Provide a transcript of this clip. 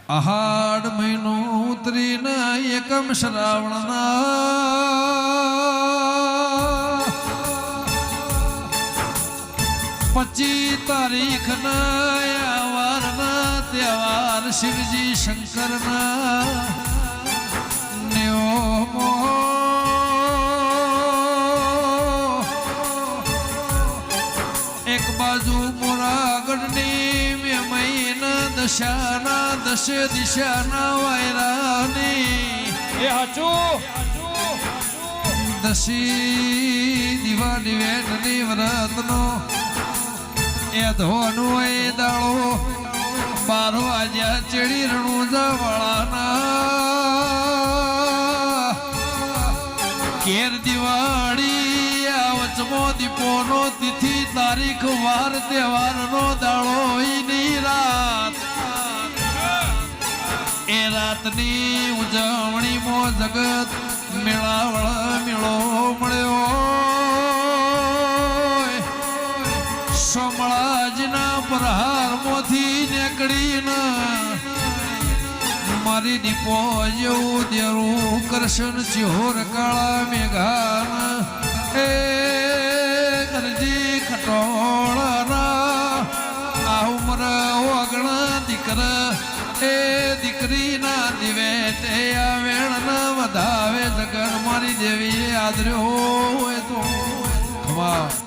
આહાડ મહિનો ઉતરીને એકમ શ્રાવણના 25 તારીખના વારના તહેવાર શિવજી શંકરના નેવો એક બાજુ મોરાગઢની મે મહિના દશાના દશે દિશાના વાયરાની એ હાચું દશી દિવાળી વેટની વ્રતનો એ ધોનું એ દાળો 12 વાગ્યા ચડી રણુજા વાળાના કેર દિવાળી આ વચમો દીપોનો તિથિ તારીખ વાર તહેવારનો દાળો ની રાત એ રાતની ઉજવણીમાં જગત મેળાવળ મેળો મળ્યો સોમળાજના પ્રહારમાંથી નીકળીને મારી દીપો જેવું દેરું કરશન ચિહોર કાળા મેઘાન એ ગરજી ખટોળના આ ઉમર ઓગણા દીકરા એ દીકરીના દિવે તે આ વેણના વધાવે જગન મારી દેવી આદર્યો હોય તો ખમા